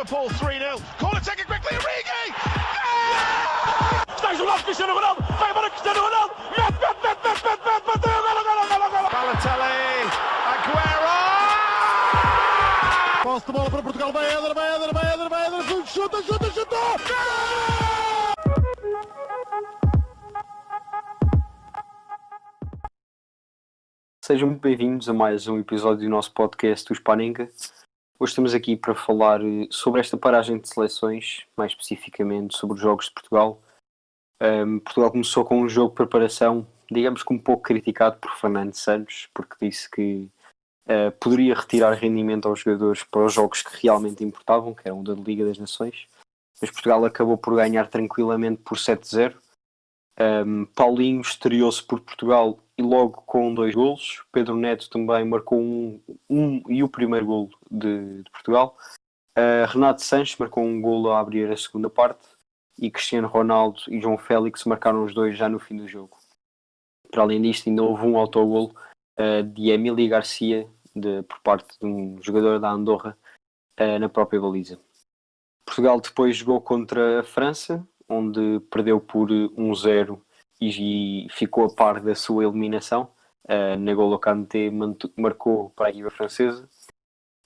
Liverpool 3-0. Corner taken quickly, Origi! Está isolado Cristiano Ronaldo, vai embora Cristiano Ronaldo, bateu, Balotelli, Aguero! Posse de bola para Portugal, vai Éder, chuta! Sejam muito bem-vindos a mais um episódio do nosso podcast, o Spaninga. Hoje estamos aqui para falar sobre esta paragem de seleções, mais especificamente sobre os Jogos de Portugal. Portugal começou com um jogo de preparação, digamos que um pouco criticado por Fernando Santos, porque disse que poderia retirar rendimento aos jogadores para os jogos que realmente importavam, que eram o da Liga das Nações. Mas Portugal acabou por ganhar tranquilamente por 7-0. Paulinho estreou-se por Portugal e logo com 2 golos. Pedro Neto também marcou um e o primeiro golo de Portugal. Renato Sanches marcou um golo a abrir a segunda parte e Cristiano Ronaldo e João Félix marcaram os dois já no fim do jogo. Para além disto, ainda houve um autogolo de Emílio Garcia por parte de um jogador da Andorra na própria baliza. Portugal depois jogou contra a França, onde perdeu por 1-0 e ficou a par da sua eliminação. N'Golo Kanté marcou para a equipa francesa.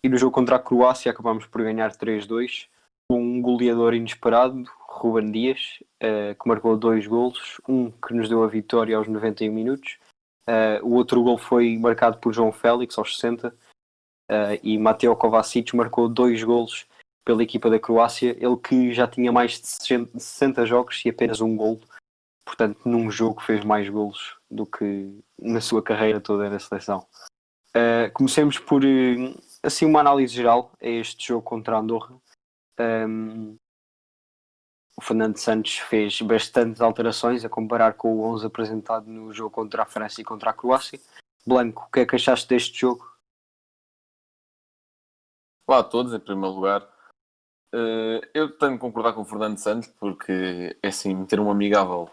E no jogo contra a Croácia acabámos por ganhar 3-2 com um goleador inesperado, Ruben Dias, que marcou 2 golos, um que nos deu a vitória aos 91 minutos. O outro gol foi marcado por João Félix aos 60 e Mateo Kovacic marcou 2 golos pela equipa da Croácia, ele que já tinha mais de 60 jogos e apenas um golo, portanto num jogo fez mais golos do que na sua carreira toda na seleção. Comecemos por assim uma análise geral a este jogo contra a Andorra. O Fernando Santos fez bastantes alterações a comparar com o 11 apresentado no jogo contra a França e contra a Croácia. Blanco, o que é que achaste deste jogo? Olá a todos, em primeiro lugar. Eu tenho que concordar com o Fernando Santos porque é assim, ter um amigável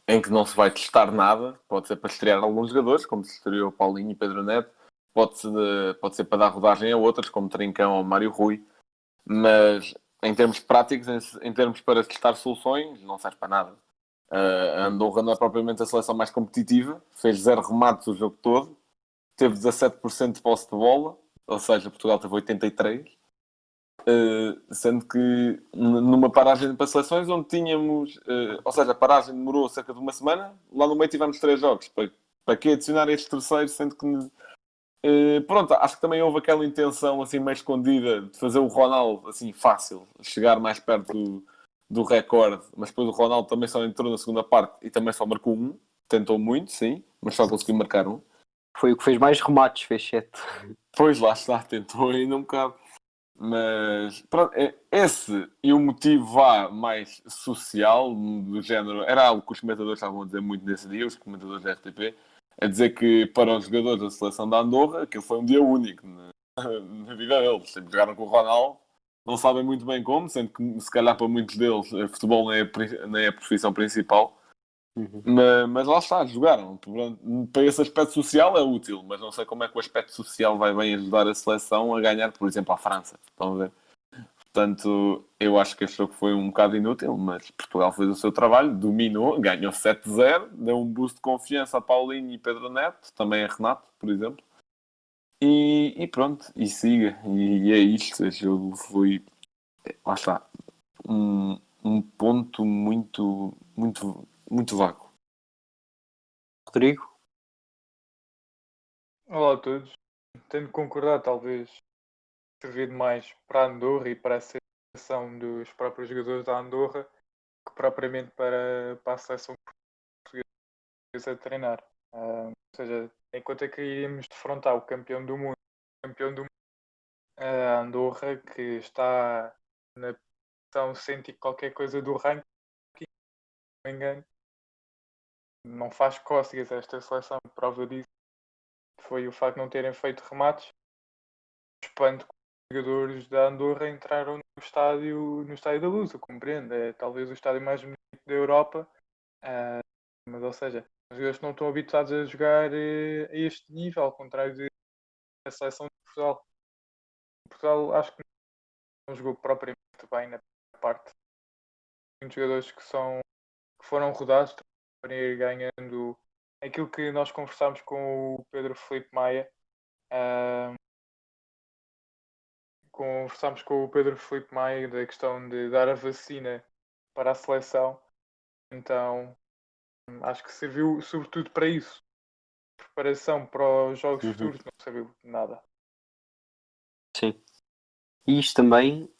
em que não se vai testar nada, pode ser para estrear alguns jogadores, como se estreou Paulinho e Pedro Neto, pode ser para dar rodagem a outros, como Trincão ou Mário Rui, mas em termos práticos, em termos para testar soluções, não serve para nada. A Andorra não é propriamente a seleção mais competitiva, fez 0 remates o jogo todo, teve 17% de posse de bola, ou seja, Portugal teve 83%. Sendo que numa paragem para seleções onde tínhamos, ou seja, a paragem demorou cerca de uma semana, lá no meio tivemos 3 jogos. Para que adicionar este terceiro, sendo que pronto, acho que também houve aquela intenção assim meio escondida de fazer o Ronaldo assim fácil, chegar mais perto do recorde, mas depois o Ronaldo também só entrou na segunda parte e também só marcou um, tentou muito, sim, mas só conseguiu marcar um. Foi o que fez mais remates, fez 7. Pois lá está, tentou ainda um bocado. Mas pronto, esse e o motivo mais social, do género, era algo que os comentadores estavam a dizer muito nesse dia, os comentadores da RTP, a dizer que para os jogadores da seleção da Andorra aquilo foi um dia único na vida deles. Sempre jogaram com o Ronaldo, não sabem muito bem como, sendo que se calhar para muitos deles futebol nem é a profissão principal. Mas lá está, jogaram. Para esse aspecto social é útil, mas não sei como é que o aspecto social vai bem ajudar a seleção a ganhar, por exemplo, a França. Estão a ver? Portanto, eu acho que este jogo foi um bocado inútil, mas Portugal fez o seu trabalho, dominou, ganhou 7-0, deu um boost de confiança a Paulinho e Pedro Neto, também a Renato, por exemplo. E pronto, e siga. E é isto. Este jogo foi, lá está, um ponto muito, muito, muito vago. Rodrigo? Olá a todos. Tenho de concordar, talvez, servido mais para a Andorra e para a seleção dos próprios jogadores da Andorra que propriamente para a seleção portuguesa a treinar. Ou seja, enquanto é que iríamos defrontar o campeão do mundo, a Andorra, que está na posição 100 e qualquer coisa do ranking, se não me engano, não faz cócegas esta seleção. Prova disso foi o facto de não terem feito remates. Espanto que os jogadores da Andorra entraram no estádio da Luz, eu compreendo. É talvez o estádio mais bonito da Europa. Mas, ou seja, os jogadores não estão habituados a jogar a este nível, ao contrário da seleção de Portugal. Portugal, acho que não jogou propriamente bem na primeira parte. Muitos jogadores que foram rodados para ir ganhando aquilo que nós conversámos com o Pedro Filipe Maia. Conversámos com o Pedro Filipe Maia da questão de dar a vacina para a seleção. Então, acho que serviu sobretudo para isso. Preparação para os jogos futuros não serviu de nada. Sim. E isto também,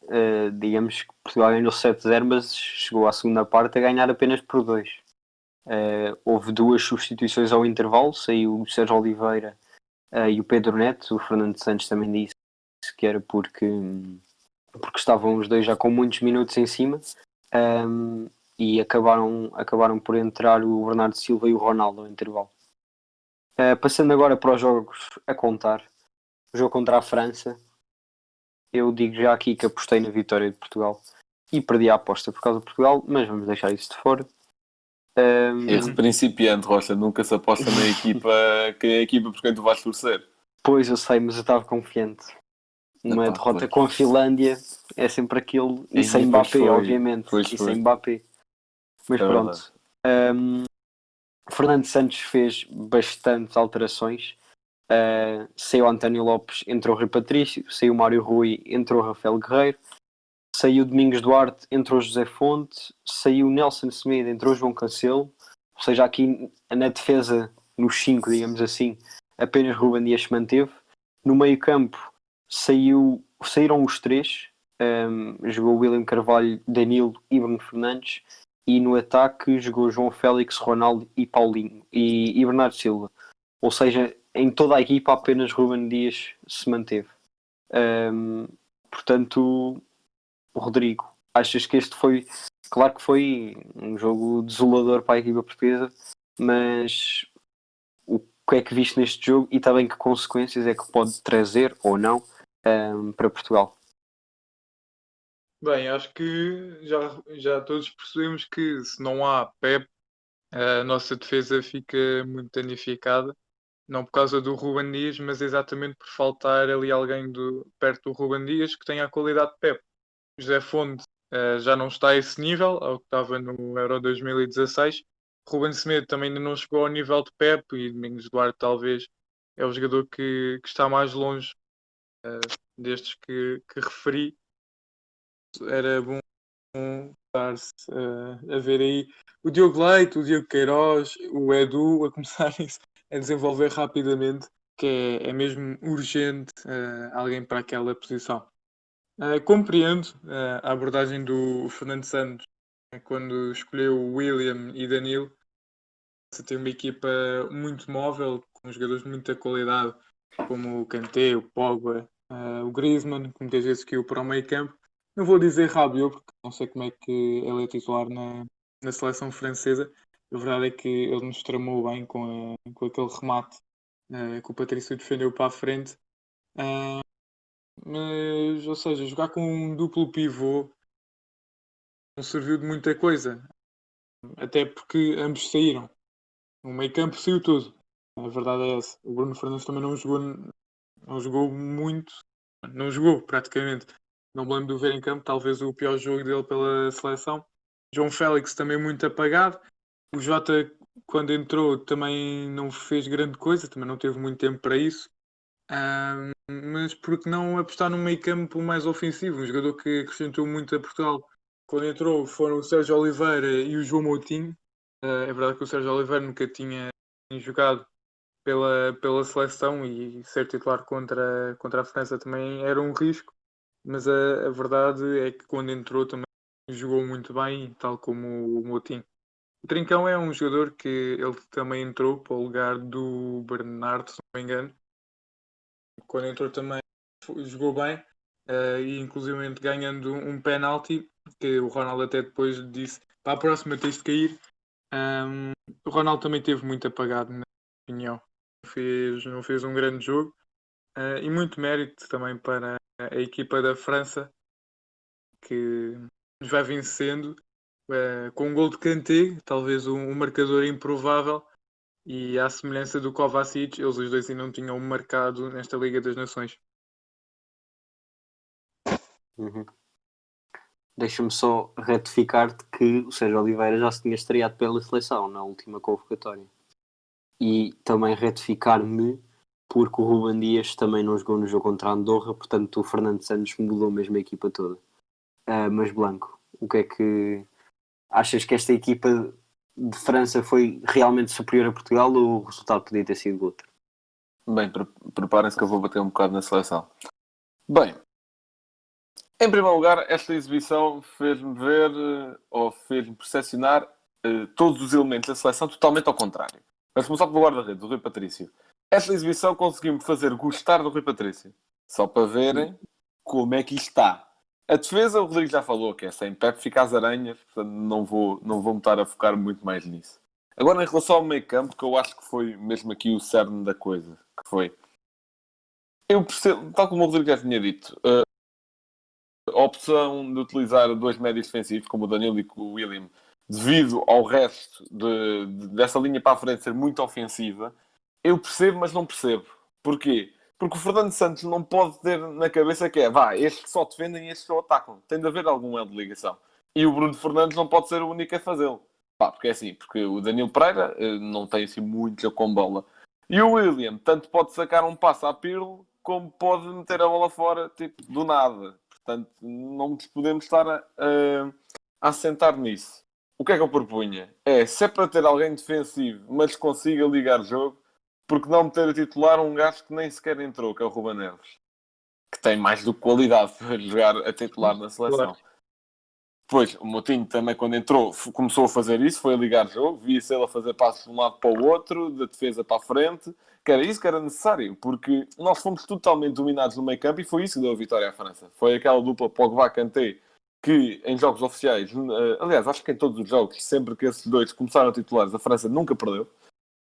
digamos que Portugal ganhou 7-0, mas chegou à segunda parte a ganhar apenas por 2. Houve 2 substituições ao intervalo, saiu o Sérgio Oliveira e o Pedro Neto. O Fernando Santos também disse que era porque estavam os dois já com muitos minutos em cima, e acabaram por entrar o Bernardo Silva e o Ronaldo ao intervalo. Passando agora para os jogos a contar, o jogo contra a França, eu digo já aqui que apostei na vitória de Portugal e perdi a aposta por causa de Portugal, mas vamos deixar isso de fora. Erro principiante, Rocha. Nunca se aposta na equipa que é a equipa por quem tu vais torcer. Pois, eu sei, mas eu estava confiante. Uma Epá, derrota pois. com a Finlândia é sempre aquilo, e sem Pois Mbappé, foi. obviamente, Pois e foi. sem Mbappé. Mas É pronto. Fernando Santos fez bastantes alterações. Saiu António Lopes, entrou o Rui Patrício, saiu Mário Rui, entrou o Rafael Guerreiro, saiu Domingos Duarte, entrou José Fonte, saiu Nelson Semedo, entrou João Cancelo. Ou seja, aqui na defesa, nos 5, digamos assim, apenas Ruben Dias se manteve. No meio campo saíram os 3, jogou William Carvalho, Danilo e Bruno Fernandes, e no ataque jogou João Félix, Ronaldo e Paulinho e Bernardo Silva. Ou seja, em toda a equipa apenas Ruben Dias se manteve. Portanto, Rodrigo, achas que este foi... Claro que foi um jogo desolador para a equipa portuguesa, mas o que é que viste neste jogo e também que consequências é que pode trazer ou não para Portugal? Bem, acho que já todos percebemos que se não há Pep, a nossa defesa fica muito danificada. Não por causa do Ruben Dias, mas exatamente por faltar ali alguém perto do Ruben Dias que tenha a qualidade de Pep. José Fonte já não está a esse nível, ao que estava no Euro 2016. Ruben Semedo também ainda não chegou ao nível de Pep, e Domingos Duarte talvez é o jogador que está mais longe destes que referi. Era bom estar-se a ver aí o Diogo Leite, o Diogo Queiroz, o Edu a começarem a desenvolver rapidamente, que é mesmo urgente alguém para aquela posição. Compreendo a abordagem do Fernando Santos quando escolheu o William e Danilo. Você tem uma equipa muito móvel, com jogadores de muita qualidade, como o Kanté, o Pogba, o Griezmann, que muitas vezes caiu para o meio campo. Não vou dizer Rabiot, porque não sei como é que ele é titular na seleção francesa. A verdade é que ele nos tramou bem com aquele remate que o Patrício defendeu para a frente. Mas, ou seja, jogar com um duplo pivô não serviu de muita coisa. Até porque ambos saíram. O meio campo saiu tudo. A verdade é essa. O Bruno Fernandes também não jogou muito. Não jogou, praticamente. Não me lembro de o ver em campo. Talvez o pior jogo dele pela seleção. João Félix também muito apagado. O Jota, quando entrou, também não fez grande coisa. Também não teve muito tempo para isso. Mas por que não apostar num meio campo mais ofensivo? Um jogador que acrescentou muito a Portugal. Quando entrou foram o Sérgio Oliveira e o João Moutinho. É verdade que o Sérgio Oliveira nunca tinha jogado pela seleção, e ser titular contra a França também era um risco, mas a verdade é que quando entrou também jogou muito bem, tal como o Moutinho. O Trincão é um jogador que ele também entrou para o lugar do Bernardo, se não me engano. Quando entrou também jogou bem, e inclusive ganhando um penalti, que o Ronaldo até depois disse: para a próxima tens de cair. O Ronaldo também teve muito apagado, na minha opinião. Não fez um grande jogo, e muito mérito também para a equipa da França, que nos vai vencendo com um gol de Kanté, talvez um marcador improvável, e à semelhança do Kovacic, eles os dois ainda não tinham marcado nesta Liga das Nações. deixa-me só retificar-te que o Sérgio Oliveira já se tinha estreado pela seleção na última convocatória. E também retificar-me porque o Ruben Dias também não jogou no jogo contra a Andorra, portanto o Fernando Santos mudou mesmo a equipa toda. Mas Blanco, o que é que achas que esta equipa de França foi realmente superior a Portugal ou o resultado podia ter sido outro? Bem, preparem-se que eu vou bater um bocado na seleção. Bem, em primeiro lugar, esta exibição fez-me ver, ou fez-me percepcionar todos os elementos da seleção totalmente ao contrário. Vamos começar pelo guarda-redes, do Rui Patrício. Esta exibição conseguiu-me fazer gostar do Rui Patrício. Só para verem como é que isto está. A defesa, o Rodrigo já falou, que é sem Pepe, fica às aranhas, portanto não vou me estar a focar muito mais nisso. Agora, em relação ao meio campo, que eu acho que foi mesmo aqui o cerne da coisa, que foi... Eu percebo, tal como o Rodrigo já tinha dito, a opção de utilizar dois médios defensivos, como o Danilo e o William, devido ao resto dessa linha para a frente ser muito ofensiva, eu percebo, mas não percebo. Porquê? Porque o Fernando Santos não pode ter na cabeça que é, estes que só defendem e estes só atacam. Tem de haver algum elo de ligação. E o Bruno Fernandes não pode ser o único a fazê-lo. Porque é assim, porque o Danilo Pereira não tem assim muito jogo com bola. E o William, tanto pode sacar um passo à Pirlo, como pode meter a bola fora, tipo, do nada. Portanto, não nos podemos estar a assentar nisso. O que é que eu propunha? Se é para ter alguém defensivo, mas consiga ligar jogo, porque não meter a titular um gajo que nem sequer entrou, que é o Ruben Neves. Que tem mais do que qualidade para jogar a titular na seleção. Depois, o Moutinho também, quando entrou, começou a fazer isso, foi a ligar jogo, via-se ele a fazer passos de um lado para o outro, da defesa para a frente, que era isso que era necessário, porque nós fomos totalmente dominados no meio campo e foi isso que deu a vitória à França. Foi aquela dupla Pogba-Kanté, que em jogos oficiais, aliás, acho que em todos os jogos, sempre que esses dois começaram a titulares, a França nunca perdeu.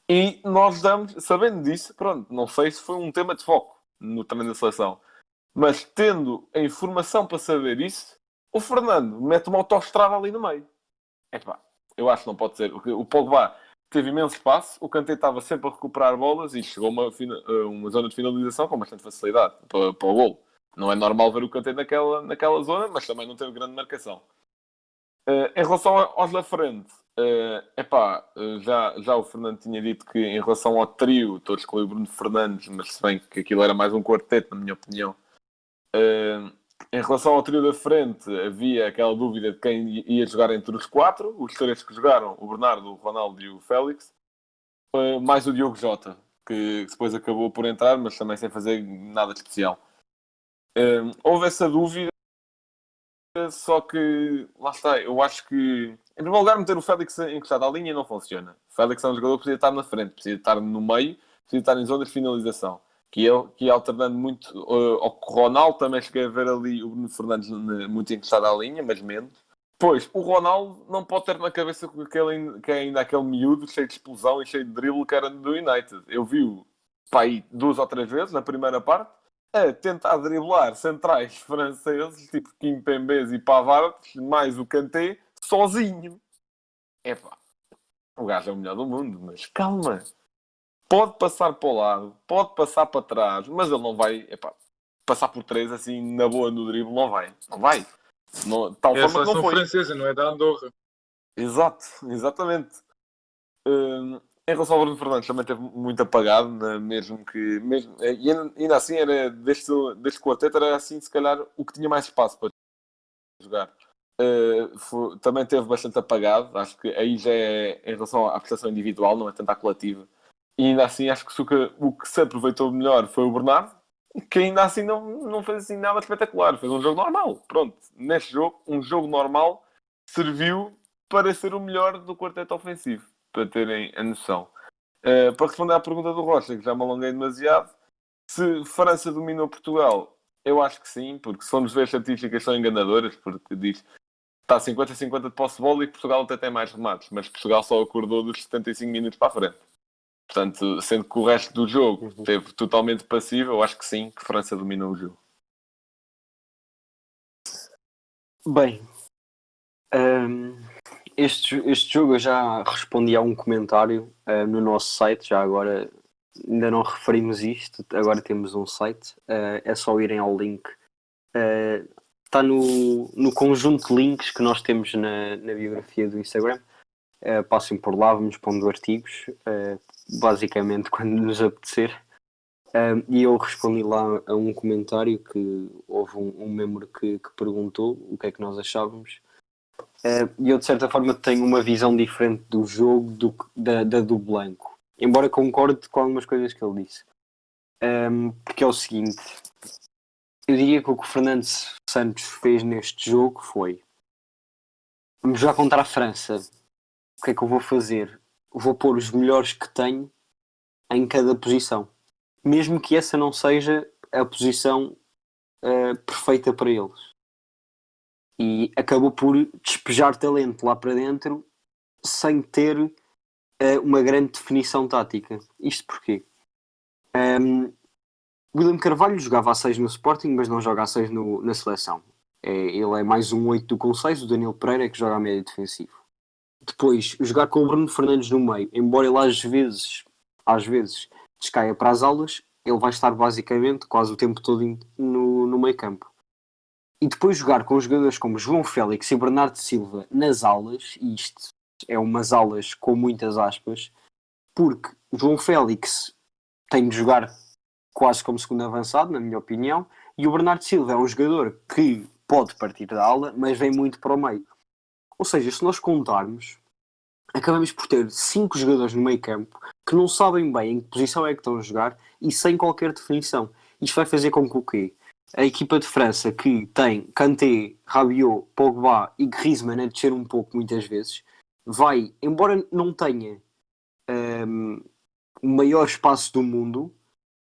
E nós damos, sabendo disso, pronto, não sei se foi um tema de foco no treino da seleção, mas tendo a informação para saber isso, o Fernando mete uma autoestrada ali no meio. Eu acho que não pode ser. O Pogba teve imenso espaço, o Kanté estava sempre a recuperar bolas e chegou a uma zona de finalização com bastante facilidade para o golo. Não é normal ver o Kanté naquela zona, mas também não teve grande marcação. Em relação aos da frente, já o Fernando tinha dito que em relação ao trio, todos com o Bruno Fernandes, mas se bem que aquilo era mais um quarteto, na minha opinião. Em relação ao trio da frente, havia aquela dúvida de quem ia jogar entre os quatro. Os três que jogaram, o Bernardo, o Ronaldo e o Félix. Mais o Diogo Jota, que depois acabou por entrar, mas também sem fazer nada de especial. Houve essa dúvida, só que, lá está, eu acho que... Em primeiro lugar, meter o Félix encostado à linha não funciona. O Félix é um jogador que precisa estar na frente, precisa estar no meio, precisa estar em zonas de finalização. Que ia alternando muito ao Ronaldo, também cheguei a ver ali o Bruno Fernandes muito encostado à linha, mas menos. Pois, o Ronaldo não pode ter na cabeça que é ainda aquele miúdo cheio de explosão e cheio de drible que era do United. Eu vi-o aí 2 ou 3 vezes na primeira parte a tentar driblar centrais franceses, tipo Kimpembe e Pavard, mais o Kanté, sozinho. O gajo é o melhor do mundo, mas calma. Pode passar para o lado, pode passar para trás, mas ele não vai passar por 3 assim na boa no drible, não vai. Não, tal É a forma que não seleção foi. francesa, não é da Andorra. Exatamente. Em relação ao Bruno Fernandes, também teve muito apagado, e ainda assim, era deste quarteto, era assim, se calhar, o que tinha mais espaço para jogar. Também teve bastante apagado, acho que aí já é em relação à prestação individual, não é tanto à coletiva. E ainda assim, acho que o que se aproveitou melhor foi o Bernardo, que ainda assim não fez assim nada espetacular. Fez um jogo normal. Pronto, neste jogo, um jogo normal serviu para ser o melhor do quarteto ofensivo, para terem a noção. Para responder à pergunta do Rocha, que já me alonguei demasiado, se França dominou Portugal, eu acho que sim, porque se formos ver as estatísticas são enganadoras, porque diz está 50-50 de posse de bola e Portugal até tem mais remates, mas Portugal só acordou dos 75 minutos para a frente. Portanto, sendo que o resto do jogo esteve totalmente passivo, eu acho que sim, que a França dominou o jogo. Bem, este jogo eu já respondi a um comentário no nosso site, já agora ainda não referimos isto, agora temos um site, é só irem ao link está no conjunto de links que nós temos na biografia do Instagram. Passem por lá, vamos pondo artigos, basicamente quando nos apetecer. E eu respondi lá a um comentário que houve um membro que perguntou o que é que nós achávamos. E eu de certa forma tenho uma visão diferente do jogo da do Blanco, embora concorde com algumas coisas que ele disse. Porque é o seguinte, eu diria que o Fernando Santos fez neste jogo foi: vamos jogar contra a França, o que é que eu vou fazer? Vou pôr os melhores que tenho em cada posição, mesmo que essa não seja a posição perfeita para eles. E acabou por despejar talento lá para dentro sem ter uma grande definição tática. Isto porquê? William Carvalho jogava a 6 no Sporting, mas não joga a 6 na seleção. Ele é mais um 8 do Conceito, o Danilo Pereira é que joga a médio defensivo. Depois, jogar com o Bruno Fernandes no meio, embora ele às vezes descaia para as alas, ele vai estar basicamente quase o tempo todo no meio campo. E depois jogar com jogadores como João Félix e Bernardo Silva nas alas, e isto é umas alas com muitas aspas, porque João Félix tem de jogar quase como segundo avançado, na minha opinião, e o Bernardo Silva é um jogador que pode partir da ala, mas vem muito para o meio. Ou seja, se nós contarmos, acabamos por ter 5 jogadores no meio campo que não sabem bem em que posição é que estão a jogar e sem qualquer definição. Isto vai fazer com que o quê? A equipa de França, que tem Kanté, Rabiot, Pogba e Griezmann a descer um pouco muitas vezes, vai, embora não tenha o maior espaço do mundo,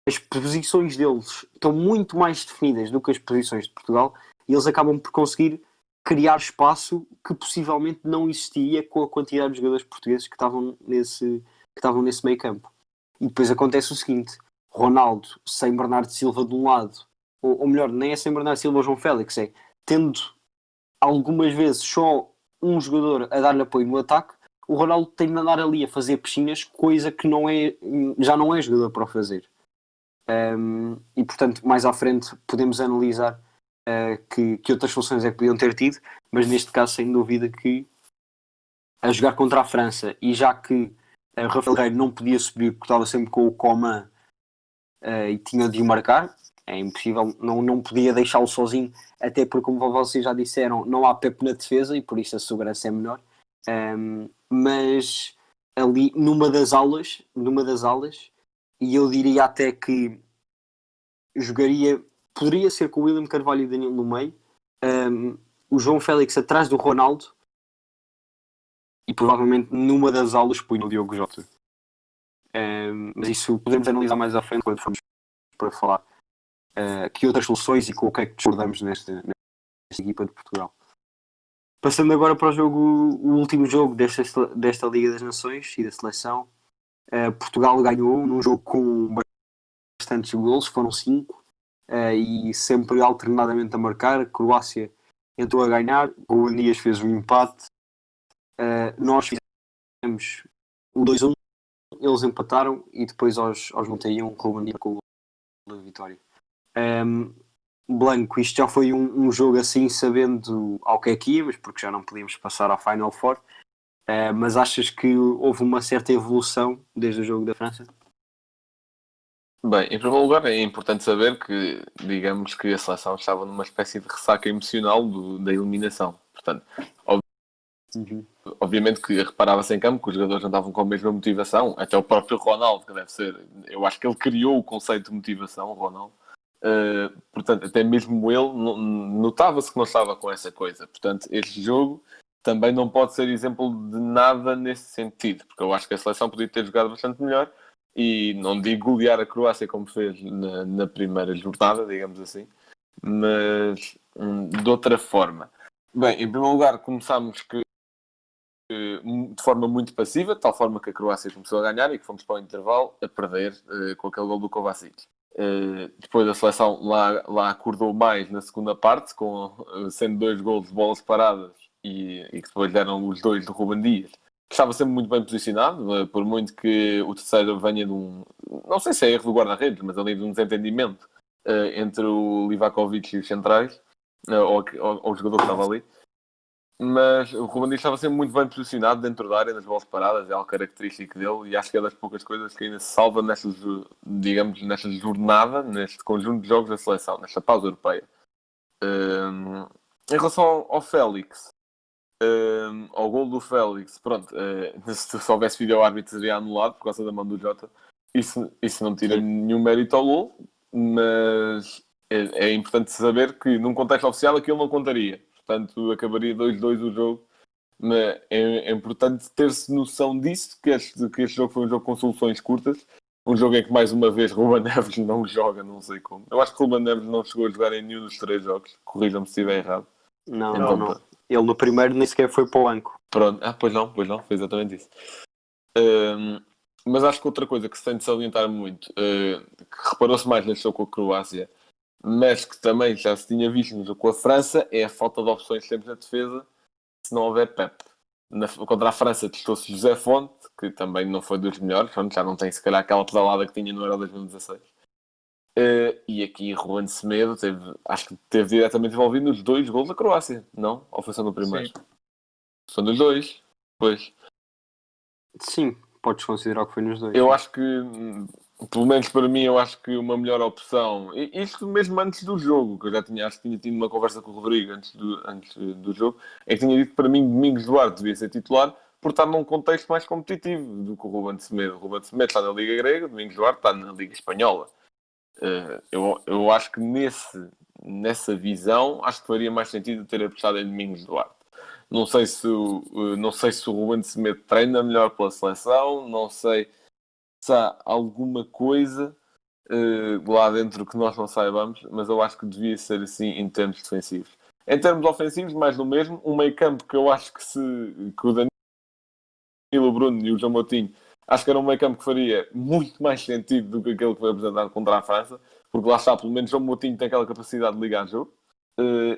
as posições deles estão muito mais definidas do que as posições de Portugal e eles acabam por conseguir criar espaço que possivelmente não existia com a quantidade de jogadores portugueses que estavam nesse meio campo. E depois acontece o seguinte: Ronaldo sem Bernardo Silva de um lado, ou melhor, nem é sem Bernardo Silva ou João Félix, é tendo algumas vezes só um jogador a dar-lhe apoio no ataque, o Ronaldo tem de andar ali a fazer piscinas, coisa que já não é jogador para o fazer. E portanto, mais à frente podemos analisar que outras soluções é que podiam ter tido, mas neste caso sem dúvida que a jogar contra a França, e já que Rafael Guerreiro não podia subir porque estava sempre com o Coman e tinha de o marcar, é impossível, não podia deixá-lo sozinho, até porque, como vocês já disseram, não há Pepe na defesa e por isso a segurança é menor. Mas ali numa das alas, e eu diria até que poderia ser com o William Carvalho e o Danilo no meio, o João Félix atrás do Ronaldo, e provavelmente numa das aulas põe o Diogo Jota. Mas isso podemos analisar mais à frente quando formos para falar que outras soluções e com o que é que discordamos nesta equipa de Portugal. Passando agora para o último jogo desta Liga das Nações e da seleção. Portugal ganhou num jogo com bastantes golos, foram 5, e sempre alternadamente a marcar. A Croácia entrou a ganhar, o Ruben Dias fez um empate, nós fizemos o 2-1, eles empataram e depois aos 91 o Ruben Dias com o gol da vitória. Blanco, isto já foi um jogo assim, sabendo ao que é que íamos, porque já não podíamos passar à Final Four, mas achas que houve uma certa evolução desde o jogo da França? Bem, em primeiro lugar é importante saber que, digamos que a seleção estava numa espécie de ressaca emocional da eliminação. Portanto, obviamente que reparava-se em campo que os jogadores não estavam com a mesma motivação, até o próprio Ronaldo, que deve ser, eu acho que ele criou o conceito de motivação, o Ronaldo. Portanto, até mesmo ele notava-se que não estava com essa coisa. Portanto, este jogo também não pode ser exemplo de nada nesse sentido, porque eu acho que a seleção podia ter jogado bastante melhor, e não digo golear a Croácia como fez na primeira jornada, digamos assim, mas de outra forma. Bem, em primeiro lugar começámos de forma muito passiva, de tal forma que a Croácia começou a ganhar e que fomos para o intervalo a perder com aquele gol do Kovacic. Depois a seleção lá acordou mais na segunda parte, sendo 2 golos de bolas paradas e que depois deram os 2 do Ruben Dias, que estava sempre muito bem posicionado, por muito que o terceiro venha de não sei se é erro do guarda-redes, mas ali de um desentendimento entre o Livakovic e os centrais. ao jogador que estava ali. Mas o Ruben Dias estava sempre muito bem posicionado dentro da área, nas bolas paradas, é algo característico dele e acho que é das poucas coisas que ainda se salva nesta jornada, neste conjunto de jogos da seleção, nesta pausa europeia. Em relação ao Félix, ao gol do Félix, pronto, se houvesse vídeo árbitro seria anulado por causa da mão do Jota. Isso não tira nenhum mérito ao gol, mas é importante saber que num contexto oficial aquilo não contaria. Portanto, acabaria 2-2 o jogo. Mas é importante ter-se noção disso, que este jogo foi um jogo com soluções curtas. Um jogo em que, mais uma vez, Ruben Neves não joga, não sei como. Eu acho que Ruben Neves não chegou a jogar em nenhum dos 3 jogos. Corrijam-me se estiver errado. Não. Ele no primeiro nem sequer foi para o banco. Pronto. Pois não. Foi exatamente isso. Mas acho que outra coisa que se tem de salientar muito, que reparou-se mais neste jogo com a Croácia, mas que também já se tinha visto no jogo com a França, é a falta de opções sempre na defesa, se não houver Pep. Contra a França testou-se José Fonte, que também não foi dos melhores, já não tem se calhar aquela pedalada que tinha no Euro 2016. E aqui Ruben Semedo acho que teve diretamente envolvido nos 2 gols da Croácia, não? Ou foi só no primeiro? Sim. Foi nos 2, pois. Sim, podes considerar que foi nos 2. Eu acho que, pelo menos para mim, eu acho que uma melhor opção, e isto mesmo antes do jogo, que eu acho que tinha tido uma conversa com o Rodrigo antes do jogo, é que tinha dito que para mim Domingos Duarte devia ser titular por estar num contexto mais competitivo do que o Ruben Semedo. O Ruben Semedo está na Liga Grega, Domingos Duarte está na Liga Espanhola. Eu acho que nessa visão, acho que faria mais sentido ter apostado em Domingos Duarte. Não sei se o Ruben Semedo treina melhor pela seleção, não sei se há alguma coisa lá dentro que nós não saibamos, mas eu acho que devia ser assim em termos defensivos. Em termos ofensivos, mais do mesmo, um meio campo que eu acho que o Danilo, o Bruno e o João Moutinho, acho que era um meio campo que faria muito mais sentido do que aquele que foi apresentado contra a França, porque lá está, pelo menos João Moutinho tem aquela capacidade de ligar jogo.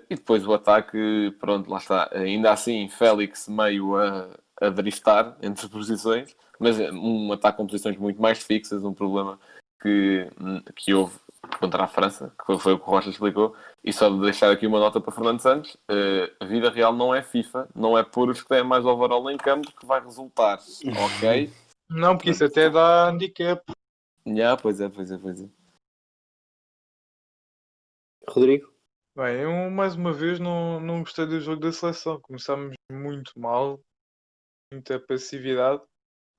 E depois o ataque, pronto, lá está. Ainda assim, Félix meio a driftar entre posições, mas um ataque com posições muito mais fixas, um problema que houve contra a França, que foi o que o Rocha explicou. E só de deixar aqui uma nota para Fernando Santos, a vida real não é FIFA, não é por os que têm mais overall em campo que vai resultar, ok? Não, porque isso até dá handicap. Pois é. Rodrigo? Bem, eu mais uma vez não gostei do jogo da seleção. Começámos muito mal, muita passividade,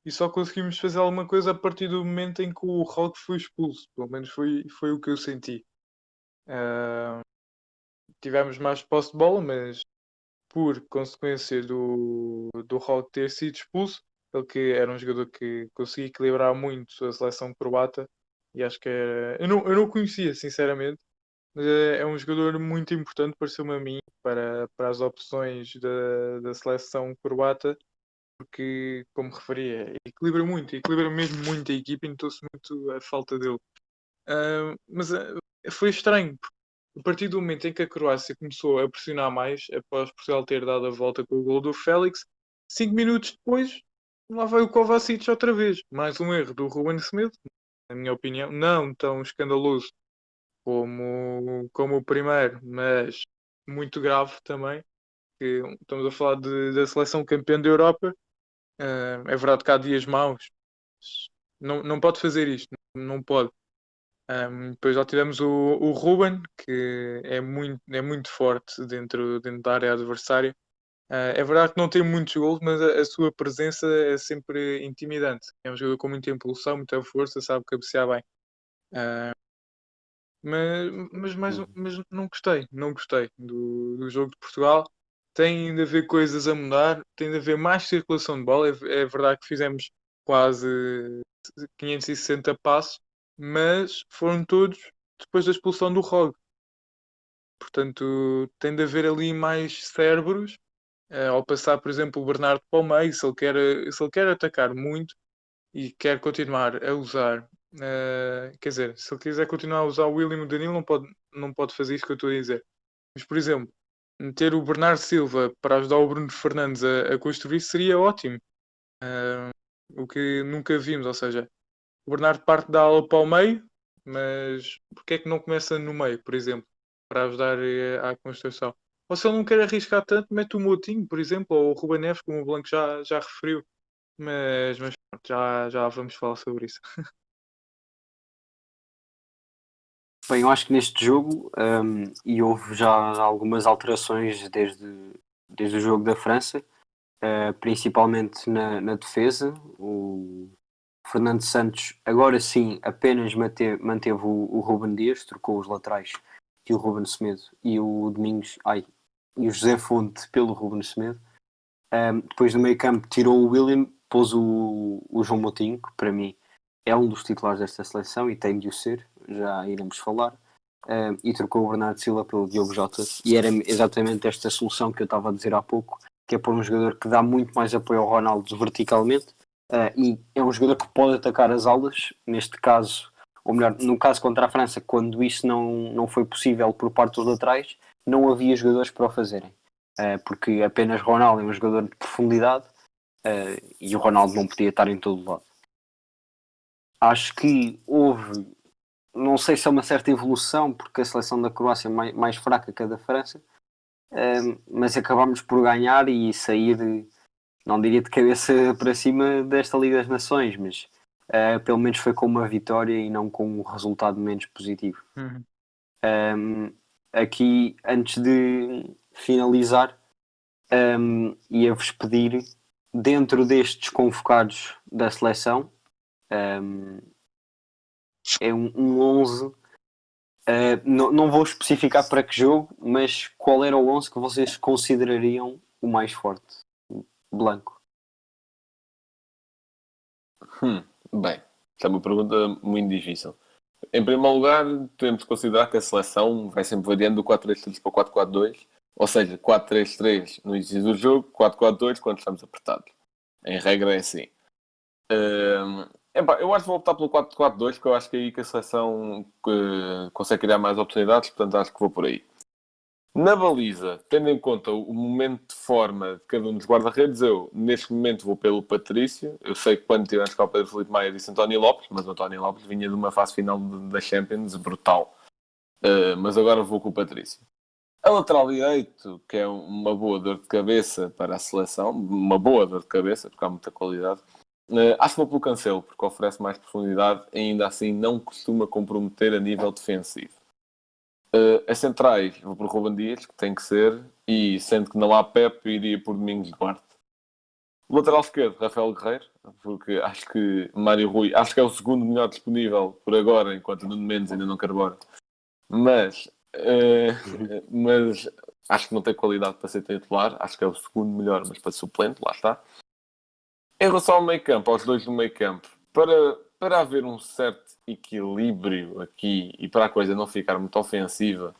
e só conseguimos fazer alguma coisa a partir do momento em que o Hulk foi expulso. Pelo menos foi o que eu senti. Tivemos mais posse de bola, mas por consequência do Hulk ter sido expulso, ele que era um jogador que conseguia equilibrar muito a seleção croata, e acho que era... Eu não o conhecia, sinceramente, mas é um jogador muito importante, pareceu-me a mim, para as opções da seleção croata, porque, como referia, equilibra mesmo muito a equipa e notou-se muito a falta dele. Mas foi estranho, porque a partir do momento em que a Croácia começou a pressionar mais, após Portugal ter dado a volta com o gol do Félix, 5 minutos depois, lá vai o Kovacic outra vez. Mais um erro do Ruben Semedo, na minha opinião, não tão escandaloso como o primeiro, mas muito grave também. Que estamos a falar da seleção campeã da Europa. É verdade que há dias maus. Não pode fazer isto, não pode. Depois já tivemos o Ruben, que é muito forte dentro da área adversária. É verdade que não tem muitos gols, mas a sua presença é sempre intimidante. É um jogador com muita impulsão, muita força, sabe cabecear bem. Mas não gostei do jogo de Portugal. Tem de haver coisas a mudar, tem de haver mais circulação de bola. É verdade que fizemos quase 560 passos, mas foram todos depois da expulsão do Rogue. Portanto, tem de haver ali mais cérebros ao passar, por exemplo, o Bernardo para o meio, se ele quer atacar muito e quer continuar a usar. Quer dizer, se ele quiser continuar a usar o William e o Danilo, não pode fazer isso que eu estou a dizer. Mas, por exemplo, meter o Bernardo Silva para ajudar o Bruno Fernandes a construir seria ótimo. O que nunca vimos, ou seja, o Bernardo parte da ala para o meio, mas porque é que não começa no meio, por exemplo? para ajudar à construção. Ou se ele não quer arriscar tanto, mete o Moutinho, por exemplo, ou o Ruben Neves, como o Blanco já referiu. Mas pronto, já vamos falar sobre isso. Bem, eu acho que neste jogo, e houve já algumas alterações desde o jogo da França, principalmente na defesa. O Fernando Santos, agora sim, apenas manteve o Ruben Dias, trocou os laterais, e o Ruben Semedo e o Domingos, e o José Fonte pelo Ruben Semedo. Depois do meio campo tirou o William, pôs o João Moutinho, que para mim é um dos titulares desta seleção e tem de o ser, já iremos falar, e trocou o Bernardo Silva pelo Diogo Jota, e era exatamente esta solução que eu estava a dizer há pouco, que é pôr um jogador que dá muito mais apoio ao Ronaldo verticalmente, e é um jogador que pode atacar as alas, neste caso, ou melhor, no caso contra a França, quando isso não foi possível por parte dos laterais, não havia jogadores para o fazerem, porque apenas Ronaldo é um jogador de profundidade, e o Ronaldo não podia estar em todo lado. Acho que houve, não sei se é uma certa evolução, porque a seleção da Croácia é mais fraca que a da França, mas acabámos por ganhar e sair, não diria de cabeça para cima desta Liga das Nações, mas pelo menos foi com uma vitória e não com um resultado menos positivo. Aqui, antes de finalizar, ia-vos pedir, dentro destes convocados da seleção, é um 11, não vou especificar para que jogo, mas qual era o 11 que vocês considerariam o mais forte? Blanco. Bem, esta é uma pergunta muito difícil. Em primeiro lugar, temos que considerar que a seleção vai sempre variando do 4-3-3 para o 4-4-2, ou seja, 4-3-3 no início do jogo, 4-4-2 quando estamos apertados. Em regra é assim. Eu acho que vou optar pelo 4-4-2, porque eu acho que é aí que a seleção consegue criar mais oportunidades, portanto acho que vou por aí. Na baliza, tendo em conta o momento de forma de cada um dos guarda-redes, eu neste momento vou pelo Patrício. Eu sei que quando tivemos cá o Pedro Filipe Maia disse António Lopes, mas o António Lopes vinha de uma fase final da Champions brutal. Mas agora vou com o Patrício. A lateral direito, que é uma boa dor de cabeça para a seleção, uma boa dor de cabeça, porque há muita qualidade. Acho que vou pelo Cancelo, porque oferece mais profundidade e ainda assim não costuma comprometer a nível defensivo. As centrais, vou por Ruben Dias, que tem que ser, e sendo que não há Pep, iria por Domingos Duarte. O lateral esquerdo, Rafael Guerreiro, porque acho que Mário Rui, acho que é o segundo melhor disponível por agora, enquanto Nuno Mendes ainda não quer embora. Mas acho que não tem qualidade para ser titular, acho que é o segundo melhor, mas para suplente, lá está. Em relação ao meio campo, aos dois do meio campo, para haver um certo equilíbrio aqui e para a coisa não ficar muito ofensiva,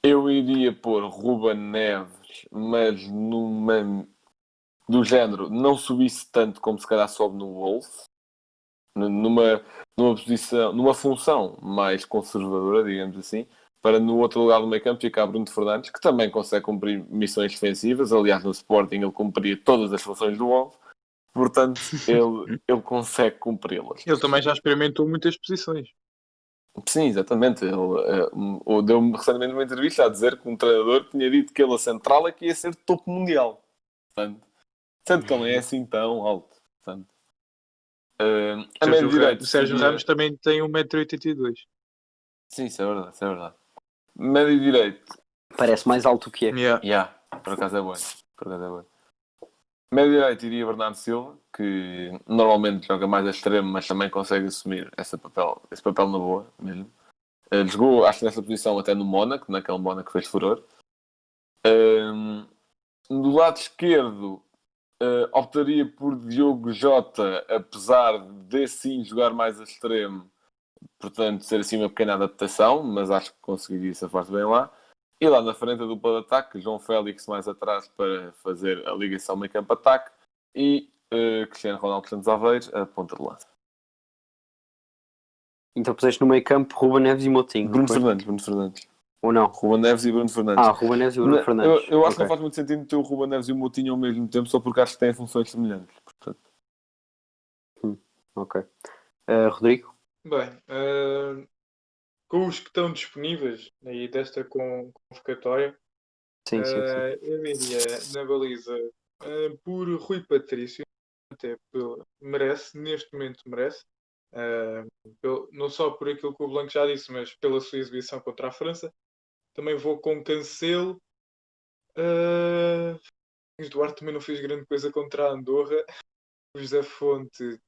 eu iria pôr Ruben Neves, mas do género, não subisse tanto como se calhar sobe no Wolves, numa posição, numa função mais conservadora, digamos assim, para no outro lugar do meio campo ficar Bruno Fernandes, que também consegue cumprir missões defensivas. Aliás, no Sporting ele cumpria todas as funções do Wolves. Portanto, ele consegue cumpri-las. Ele também já experimentou muitas posições. Sim, exatamente. Ele deu-me recentemente uma entrevista a dizer que um treinador tinha dito que ele a central é que ia ser topo mundial. Portanto, sendo que ele não é assim tão alto. Portanto, a médio direito. O Sérgio Ramos também tem 1,82 m. Sim, isso é verdade, isso é verdade. Médio direito. Parece mais alto que é. Yeah. Por acaso é bom. Médio direito iria Bernardo Silva, que normalmente joga mais a extremo, mas também consegue assumir esse papel na boa mesmo. Jogou, acho que nessa posição até no Mónaco, naquele Mónaco que fez furor. Do lado esquerdo, optaria por Diogo Jota, apesar de sim jogar mais a extremo, portanto ser assim uma pequena adaptação, mas acho que conseguiria safar-se bem lá. E lá na frente a dupla de ataque, João Félix mais atrás para fazer a ligação meio campo ataque e Cristiano Ronaldo Santos Aveiro a ponta de lança. Então puseste no meio campo Ruben Neves e Moutinho. Bruno Fernandes. Ou não? Ruben Neves e Bruno Fernandes. Ruben Neves e Bruno Fernandes. Eu acho que não faz muito sentido ter o Ruben Neves e o Moutinho ao mesmo tempo, só porque acho que têm funções semelhantes. Portanto. Ok. Rodrigo? Bem, com os que estão disponíveis aí desta convocatória, Sim, sim, sim. eu iria na baliza por Rui Patrício, até merece, neste momento merece. Não só por aquilo que o Blanco já disse, mas pela sua exibição contra a França. Também vou com Cancelo. O Duarte também não fez grande coisa contra a Andorra. O José Fonte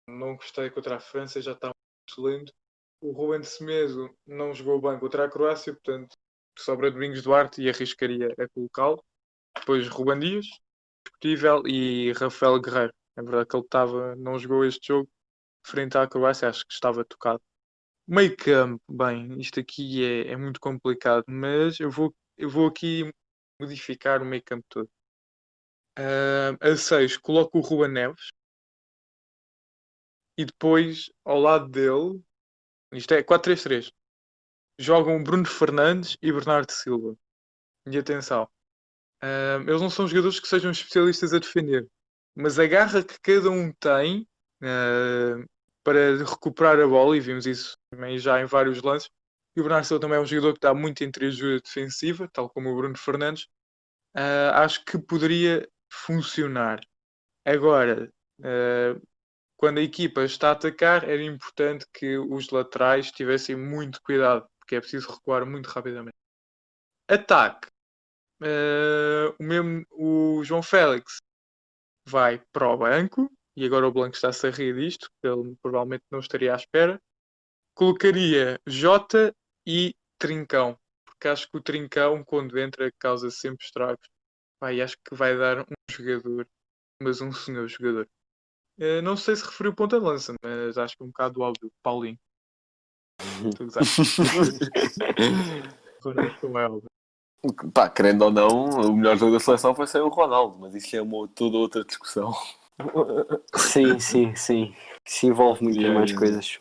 não gostei contra a França, já está muito lento. O Ruben Semedo não jogou bem contra a Croácia, portanto sobra Domingos Duarte e arriscaria a colocá-lo. Depois Ruben Dias, discutível, e Rafael Guerreiro. É verdade que ele não jogou este jogo frente à Croácia, acho que estava tocado. Meio campo, bem, isto aqui é muito complicado, mas eu vou aqui modificar o meio campo todo. A 6 coloco o Ruben Neves e depois ao lado dele, isto é 4-3-3, jogam Bruno Fernandes e Bernardo Silva. E atenção, eles não são jogadores que sejam especialistas a defender, mas a garra que cada um tem para recuperar a bola, e vimos isso também já em vários lances. E o Bernardo Silva também é um jogador que está muito entre ajuda defensiva, tal como o Bruno Fernandes. Acho que poderia funcionar. Agora, quando a equipa está a atacar, era importante que os laterais tivessem muito cuidado, porque é preciso recuar muito rapidamente. Ataque. O João Félix vai para o banco, e agora o Blanco está-se a rir disto, ele provavelmente não estaria à espera. Colocaria Jota e Trincão, porque acho que o Trincão, quando entra, causa sempre estragos. Acho que vai dar um jogador, mas um senhor jogador. Não sei se referiu ponta de lança, mas acho que é um bocado óbvio. Paulinho. Tu sabes. Não é óbvio. Pá, querendo ou não, o melhor jogo da seleção foi ser o Ronaldo, mas isso é toda outra discussão. Sim, sim, sim. Isso envolve muitas mais coisas.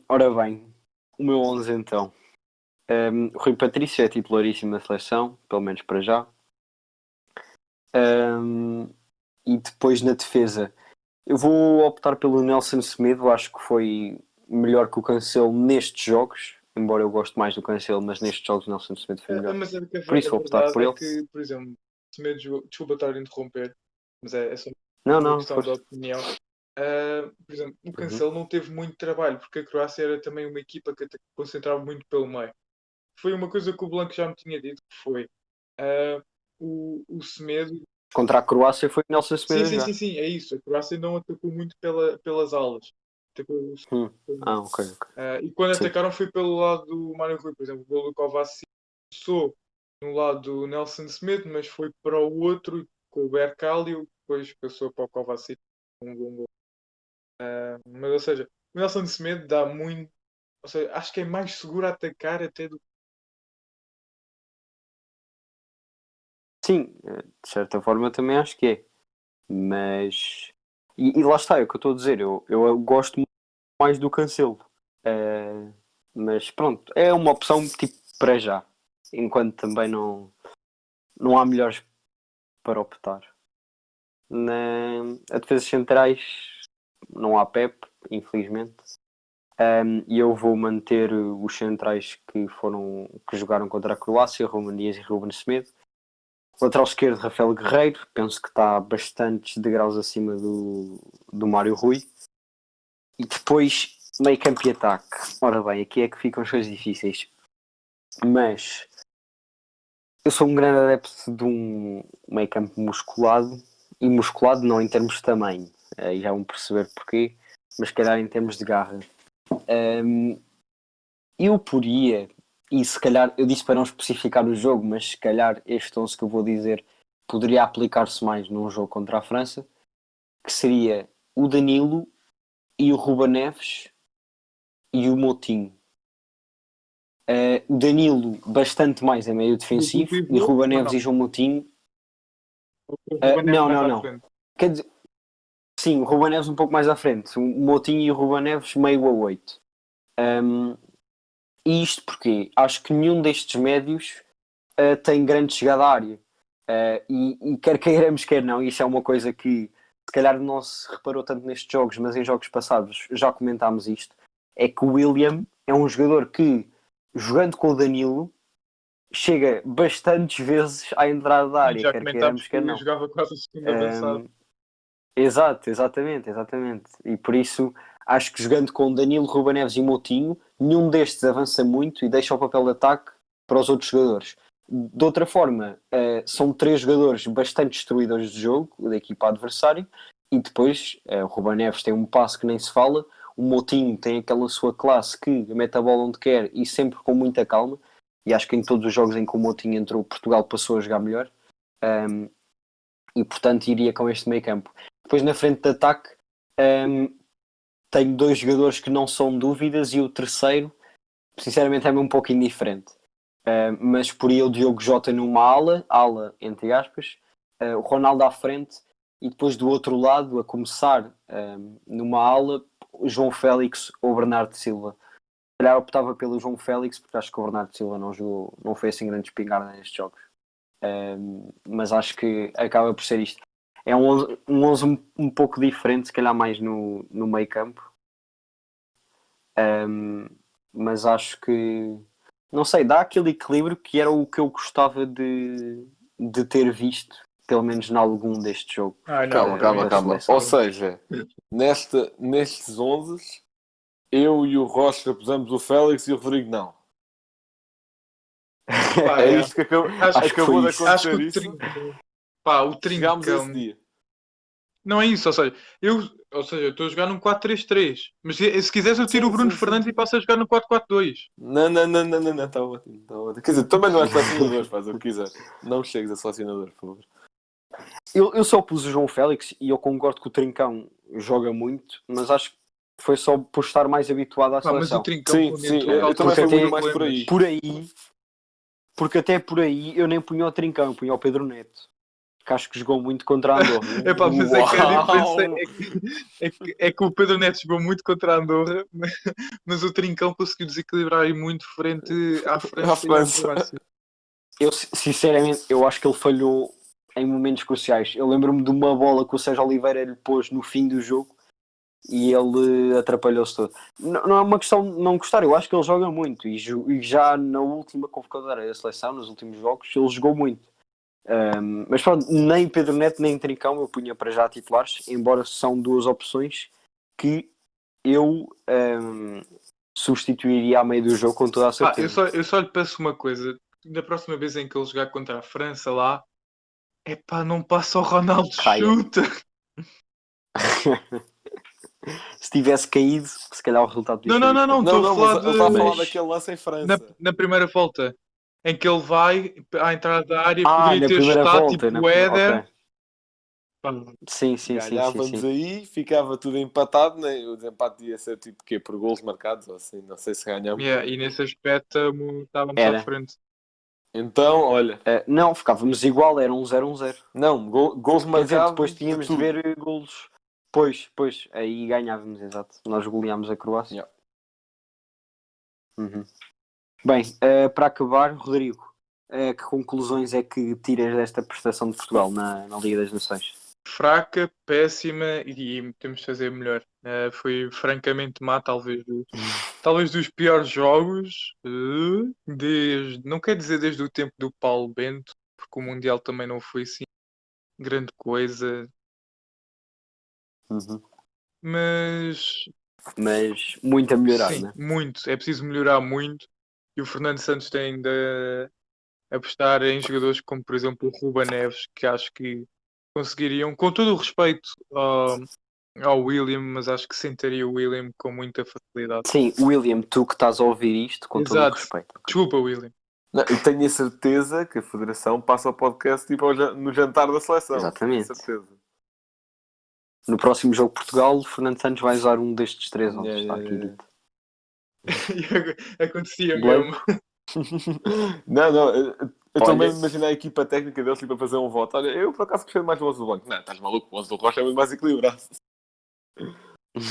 Ora bem, o meu 11 então. Rui Patrício é titularíssimo da seleção, pelo menos para já. E depois na defesa, eu vou optar pelo Nelson Semedo. Acho que foi melhor que o Cancelo nestes jogos, embora eu goste mais do Cancelo, mas nestes jogos o Nelson Semedo foi melhor. Mas Por isso vou optar por ele. que, por exemplo, Semedo jogou, desculpa estar a interromper, mas é só Não, uma não, questão de força. opinião. Por exemplo, o Cancelo não teve muito trabalho, porque a Croácia era também uma equipa que concentrava muito pelo meio. Foi uma coisa que o Blanco já me tinha dito, que foi o Semedo. Contra a Croácia foi Nelson Semedo já. Sim, é isso. A Croácia não atacou muito pelas alas. Atacou Ok. e quando Sim. atacaram foi pelo lado do Mário Rui, por exemplo, o gol do Kovacic começou no lado do Nelson Semedo, mas foi para o outro com o Bercalio, depois passou para o Kovacic um gol. Mas ou seja, o Nelson Semedo dá muito, ou seja, acho que é mais seguro a atacar até do. Sim, de certa forma também acho que é. Mas. E lá está, é o que eu estou a dizer. Eu gosto muito mais do Cancelo. Mas pronto, é uma opção tipo para já. Enquanto também não há melhores para optar. A defesas centrais não há Pep, infelizmente. E eu vou manter os centrais que jogaram contra a Croácia, Ruben Dias e Ruben Semedo. Lateral esquerdo, Rafael Guerreiro. Penso que está bastantes degraus acima do Mário Rui. E depois, meio campo e ataque. Ora bem, aqui é que ficam as coisas difíceis. Mas eu sou um grande adepto de um meio campo musculado. E musculado não em termos de tamanho. Aí já vão perceber porquê. Mas se calhar em termos de garra. Eu poria... E se calhar, eu disse para não especificar o jogo, mas se calhar este 11 que eu vou dizer poderia aplicar-se mais num jogo contra a França, que seria o Danilo e o Ruben Neves e o Moutinho. O Danilo bastante mais a meio defensivo e o Ruben Neves e João Moutinho... Não. Quer dizer, sim, o Ruben Neves um pouco mais à frente. O Moutinho e o Ruben Neves meio a 8. E isto porque acho que nenhum destes médios tem grande chegada à área. E quer queiramos, quer não, isso é uma coisa que se calhar não se reparou tanto nestes jogos, mas em jogos passados já comentámos isto, é que o William é um jogador que, jogando com o Danilo, chega bastantes vezes à entrada da área, Já quer comentámos queiramos, quer que não. jogava quase a segunda avançada. Exatamente. E por isso acho que jogando com Danilo, Ruben Neves e Moutinho, nenhum destes avança muito e deixa o papel de ataque para os outros jogadores. De outra forma, são 3 jogadores bastante destruidores de jogo da equipa adversária, e depois o Ruben Neves tem um passe que nem se fala, o Moutinho tem aquela sua classe que mete a bola onde quer e sempre com muita calma, e acho que em todos os jogos em que o Moutinho entrou, Portugal passou a jogar melhor. E portanto iria com este meio campo. Depois na frente de ataque tenho 2 jogadores que não são dúvidas, e o terceiro sinceramente é-me um pouco indiferente, mas por aí o Diogo Jota numa ala entre aspas, o Ronaldo à frente, e depois do outro lado a começar numa ala, o João Félix ou Bernardo Silva. Se calhar optava pelo João Félix, porque acho que o Bernardo Silva não jogou, não foi assim grande espingarda nestes jogos. Mas acho que acaba por ser isto. É um 11 um pouco diferente, se calhar mais no meio campo, mas acho que, não sei, dá aquele equilíbrio que era o que eu gostava de ter visto, pelo menos em algum deste jogo. Calma. Ou seja, nestes 11, eu e o Rocha pusemos o Félix e o Rodrigo não. É isto que acabou de acontecer. Acho que isso. o Chegámos a esse Trincão. dia. Não é isso, ou seja, eu estou a jogar num 4-3-3, mas se quiseres eu tiro o Bruno Fernandes e passo a jogar no 4-4-2. Não, está ótimo. Quer dizer, também não és selecionador, faz o que quiseres. Não chegues a selecionador, por favor. Eu só pus o João Félix, e eu concordo que o Trincão joga muito, mas acho que foi só por estar mais habituado à Mas seleção. o Trincão, Sim, eu também fui muito mais por aí. Porque até por aí eu nem punha o Trincão, eu punha o Pedro Neto, que acho que jogou muito contra a Andorra. Mas é que a diferença é que o Pedro Neto jogou muito contra a Andorra, mas o Trincão conseguiu desequilibrar aí muito à França. Eu, sinceramente, eu acho que ele falhou em momentos cruciais. Eu lembro-me de uma bola que o Sérgio Oliveira lhe pôs no fim do jogo e ele atrapalhou-se todo. Não é uma questão de não gostar, eu acho que ele joga muito, e já na última convocatória da seleção, nos últimos jogos, ele jogou muito. Mas pronto, nem Pedro Neto nem Trincão eu punha para já titulares, embora são 2 opções que eu substituiria a meio do jogo com toda a certeza. Eu só lhe peço uma coisa: da próxima vez em que ele jogar contra a França lá, não passa o Ronaldo, chuta. Se tivesse caído, se calhar o resultado podia ser Não, estou a falar ele está a falar daquele lance em França. na primeira volta, em que ele vai à entrada da área, na poderia ter primeira estado volta, tipo o Éder. Okay. Sim. Ganhávamos aí, ficava tudo empatado, né? O desempate ia ser tipo quê? Por golos marcados ou assim, não sei se ganhamos. E nesse aspecto estávamos à frente. Então, olha. Não, ficávamos igual, era 1-0-1-0. Não, golos marcados. Depois tínhamos de ver golos. Pois, aí ganhávamos, exato. Nós goleámos a Croácia. Yeah. Bem, para acabar, Rodrigo, que conclusões é que tiras desta prestação de Portugal na Liga das Nações? Fraca, péssima, e temos de fazer melhor. Foi francamente má, talvez dos piores jogos, não quer dizer desde o tempo do Paulo Bento, porque o Mundial também não foi assim grande coisa. Mas muito a melhorar, sim, né? muito. É preciso melhorar muito, e o Fernando Santos tem de apostar em jogadores como, por exemplo, o Ruben Neves, que acho que conseguiriam, com todo o respeito ao William, mas acho que sentaria o William com muita facilidade. Sim, William, tu que estás a ouvir isto, com todo o respeito. Desculpa, William. Não, eu tenho a certeza que a Federação passa o podcast tipo no jantar da seleção. Exatamente. Tenho certeza. No próximo jogo de Portugal, o Fernando Santos vai usar um destes 3 onde está aqui dito. Acontecia mesmo. Não, eu estou mesmo a imaginar a equipa técnica deles para fazer um voto. Olha, eu por acaso gostei mais do 11 do banco. Não, estás maluco, o 11 do Rocha é muito mais equilibrado.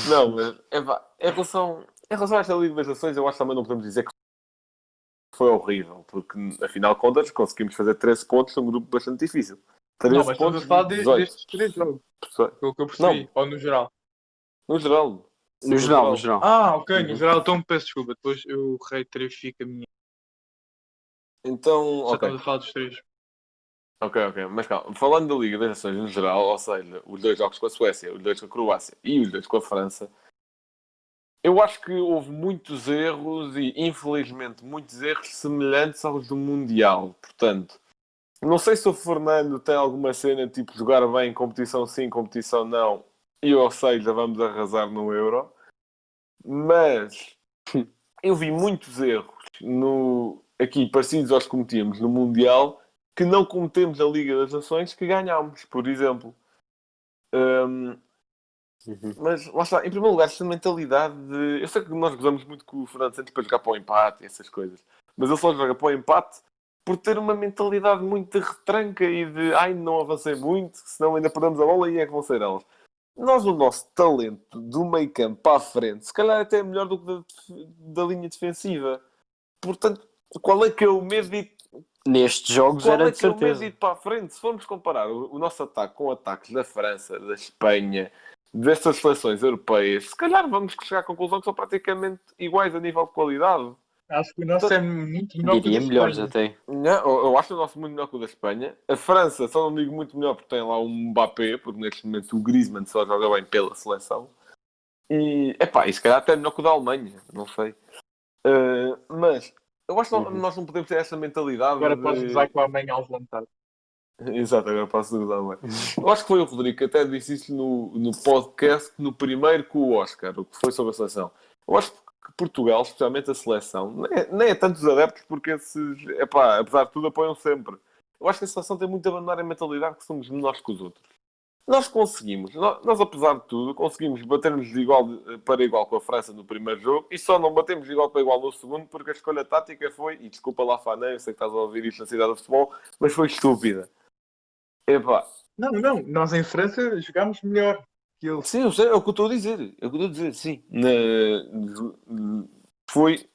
Não, mas em relação a esta Liga das Nações, eu acho que também não podemos dizer que foi horrível, porque afinal de contas conseguimos fazer 13 pontos num grupo bastante difícil. 13 não, mas pontos estamos a falar destes 3 jogos, pelo que eu percebi, ou no geral. No geral. No geral, no geral. Ah, ok, Uhum. no geral, então peço desculpa. Depois eu reiterifico a minha. Então, Já ok. estamos a falar dos três. Ok. Mas calma, falando da Liga das Nações no geral, ou seja, os 2 jogos com a Suécia, os 2 com a Croácia e os 2 com a França, eu acho que houve muitos erros e, infelizmente, muitos erros semelhantes aos do Mundial. Portanto, não sei se o Fernando tem alguma cena tipo jogar bem, competição sim, competição não, e ou seja, vamos arrasar no Euro, mas eu vi muitos erros aqui parecidos aos que cometíamos no Mundial que não cometemos na Liga das Nações que ganhámos, por exemplo. Mas lá está, em primeiro lugar, esta mentalidade de. Eu sei que nós gozamos muito com o Fernando Santos para jogar para o empate e essas coisas, mas ele só joga para o empate por ter uma mentalidade muito de retranca e de ai, não avancei muito, senão ainda perdemos a bola e é que vão ser elas. Nós, o nosso talento do meio campo para a frente, se calhar até é melhor do que da linha defensiva. Portanto, qual é que é o medo de Nestes jogos qual era é de que é o medo certeza. de ir para a frente? Se formos comparar o nosso ataque com ataques da França, da Espanha, destas seleções europeias, se calhar vamos chegar à conclusão que são praticamente iguais a nível de qualidade. Acho que o nosso é muito melhor que o da Diria melhores Espanha. até. Não, eu acho o nosso muito melhor que o da Espanha. A França, só não digo muito melhor porque tem lá um Mbappé, porque neste momento o Griezmann só joga bem pela seleção. E se calhar até melhor que o da Alemanha, não sei. Mas eu acho que nós não podemos ter essa mentalidade Agora de... podes usar com a mãe ao levantar. Exato, agora posso usar bem. Eu acho que foi o Rodrigo que até disse isso no podcast, no primeiro com o Oscar, o que foi sobre a seleção. Eu acho que Portugal, especialmente a seleção, nem é tantos adeptos, porque esses, apesar de tudo, apoiam sempre. Eu acho que a seleção tem muito a abandonar a mentalidade que somos menores que os outros. Nós conseguimos, nós apesar de tudo, conseguimos bater-nos de igual para igual com a França no primeiro jogo e só não batemos de igual para igual no segundo porque a escolha tática foi, e desculpa lá, Fané, eu sei que estás a ouvir isto na cidade de futebol, mas foi estúpida. Epá, Não, nós em França jogámos melhor que eles. sim, eu sei, é o que eu estou a dizer. É o que eu estou a dizer, sim.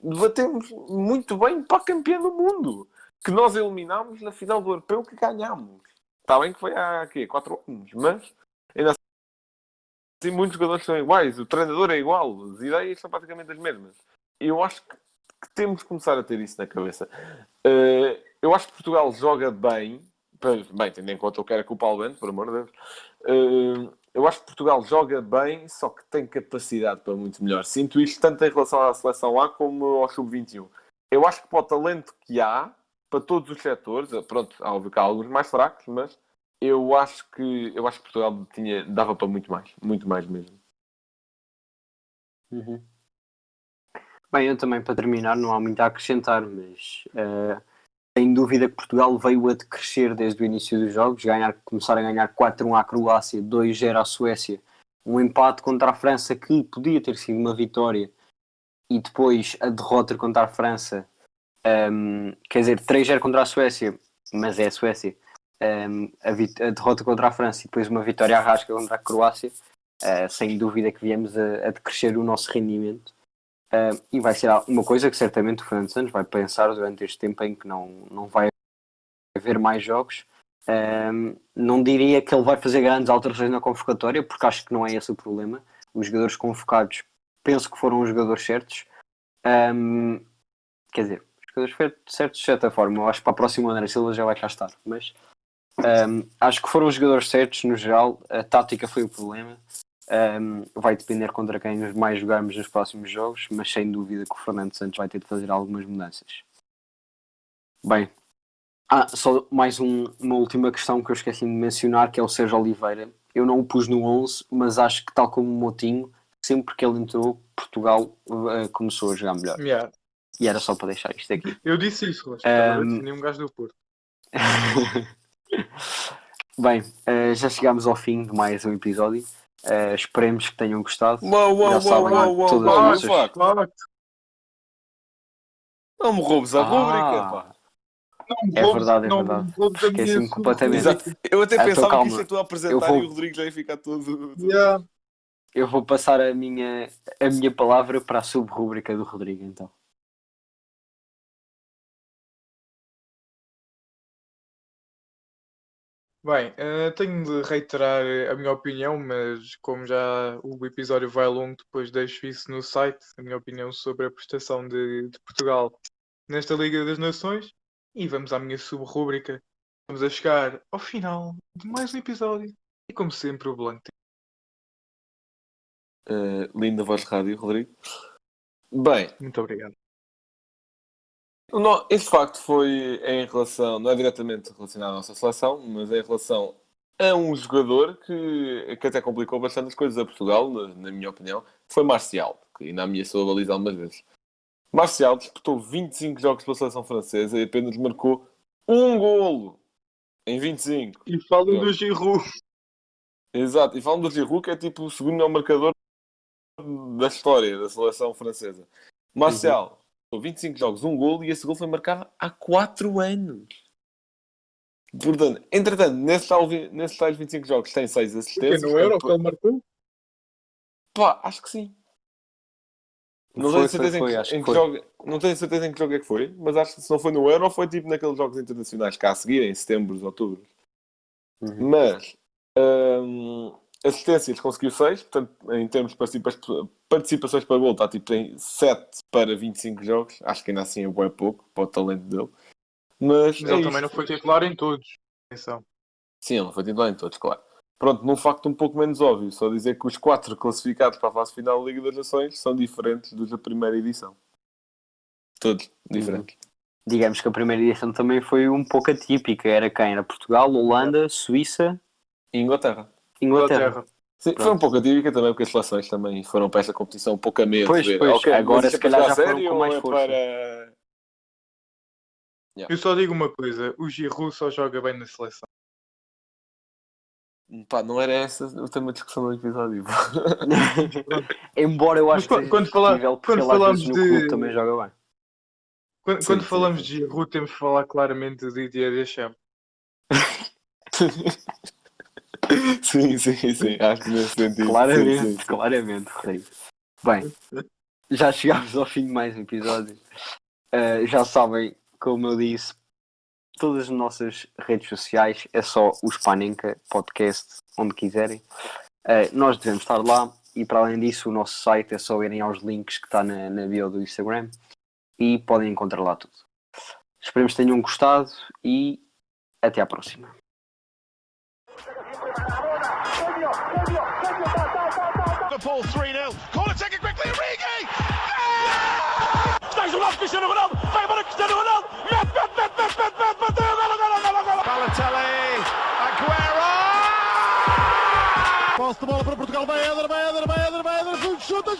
Batemos muito bem para a campeã do mundo. Que nós eliminámos na final do Europeu que ganhámos. Está bem que foi há 4 anos, mas ainda assim muitos jogadores são iguais. O treinador é igual. As ideias são praticamente as mesmas. E eu acho que temos que começar a ter isso na cabeça. Eu acho que Portugal joga bem. Bem, tendo em conta o que era com o Paulo Bento, por amor de Deus. Eu acho que Portugal joga bem, só que tem capacidade para muito melhor. Sinto isto tanto em relação à seleção A como ao Sub-21. Eu acho que para o talento que há, para todos os setores, pronto, óbvio que há alguns mais fracos, mas eu acho que Portugal dava para muito mais mesmo. Uhum. Bem, eu também, para terminar, não há muito a acrescentar, mas sem dúvida que Portugal veio a decrescer desde o início dos jogos, começar a ganhar 4-1 à Croácia, 2-0 à Suécia, um empate contra a França que podia ter sido uma vitória, e depois a derrota contra a França, quer dizer, 3-0 contra a Suécia, mas é a Suécia, a derrota contra a França e depois uma vitória à rasca contra a Croácia, sem dúvida que viemos a decrescer o nosso rendimento. E vai ser uma coisa que certamente o Fernando Santos vai pensar durante este tempo em que não vai haver mais jogos. Não diria que ele vai fazer grandes alterações na convocatória, porque acho que não é esse o problema. Os jogadores convocados penso que foram os jogadores certos. Quer dizer, os jogadores certos de certa forma. Eu acho que para a próxima André Silva já vai cá estar, mas acho que foram os jogadores certos no geral. A tática foi o problema. Vai depender contra quem mais jogarmos nos próximos jogos, mas sem dúvida que o Fernando Santos vai ter de fazer algumas mudanças. Bem, só mais uma última questão que eu esqueci de mencionar, que é o Sérgio Oliveira. Eu não o pus no 11, mas acho que, tal como o Moutinho, sempre que ele entrou, Portugal começou a jogar melhor. Yeah. E era só para deixar isto aqui. Eu disse isso, Rocha. Estava a definir um gajo do Porto. Bem, já chegámos ao fim de mais um episódio. Esperemos que tenham gostado. Uau, todas as nossas... Não me roubes a rúbrica, pá. É verdade. Esqueci-me completamente. Exato. Eu até Então, pensava calma. que isso é tu a apresentar e o Rodrigo já ia ficar todo... Yeah. Eu vou passar a minha palavra para a sub-rúbrica do Rodrigo, então. Bem, tenho de reiterar a minha opinião, mas como já o episódio vai longo, depois deixo isso no site, a minha opinião sobre a prestação de Portugal nesta Liga das Nações. E vamos à minha sub-rúbrica. Vamos a chegar ao final de mais um episódio. E como sempre, o Blanco. Linda voz de rádio, Rodrigo. Bem, Muito obrigado. Este facto foi em relação, não é diretamente relacionado à nossa seleção, mas é em relação a um jogador que até complicou bastante as coisas a Portugal, na minha opinião, foi Marcial, que ainda ameaçou a baliza algumas vezes. Marcial disputou 25 jogos pela seleção francesa e apenas marcou um golo em 25. E falo Pronto. do Giroud. Exato, e falam do Giroud, que é tipo o segundo melhor marcador da história da seleção francesa. Marcial, 25 jogos, um golo, e esse golo foi marcado há 4 anos. Portanto, entretanto, nesses tais 25 jogos tem 6 assistências. No Euro que ele marcou? Pá, acho que sim. Não tenho certeza em que jogo, não tenho certeza em que jogo é que foi, mas acho que se não foi no Euro, foi tipo naqueles jogos internacionais cá a seguir, em setembro, outubro. Mas assistências conseguiu 6, portanto, em termos de participações para gol, está tipo em 7 para 25 jogos. Acho que ainda assim é bem pouco para o talento dele. Mas ele também não foi titular em todos. Atenção. Sim, ele não foi titular em todos, claro. Pronto, num facto um pouco menos óbvio, só dizer que os 4 classificados para a fase final da Liga das Nações são diferentes dos da primeira edição. Todos diferentes. Digamos que a primeira edição também foi um pouco atípica. Era quem? Era Portugal, Holanda, Suíça E Inglaterra. Inglaterra. Sim, foi um pouco atípica também, porque as seleções também foram para esta competição um pouco a medo. Pois, Okay, agora se calhar já foram sério, com mais ou é força. para... Eu só digo uma coisa: o Giroud só joga bem na seleção. Pá, não era essa o tema de discussão do episódio. Embora eu acho Mas que quando seja discutível, porque quando ele às falamos vezes no clube também joga bem. Quando falamos de Giroud, temos de falar claramente de Didier Deschamps. Sim. Acho que nesse sentido. Claramente, Sim. claramente, Rodrigo. Bem, já chegámos ao fim de mais um episódio. Já sabem, como eu disse, todas as nossas redes sociais é só o Spanenka Podcast, onde quiserem. Nós devemos estar lá, e para além disso, o nosso site é só irem aos links que está na bio do Instagram e podem encontrar lá tudo. Esperemos que tenham gostado e até à próxima. Liverpool 3-0. Corner taken quickly, Origi! está isolado Cristiano Ronaldo, vai embora Cristiano Ronaldo, mete, golo. Balotelli, Aguero! Posse de bola para Portugal, vai Éder, chuta!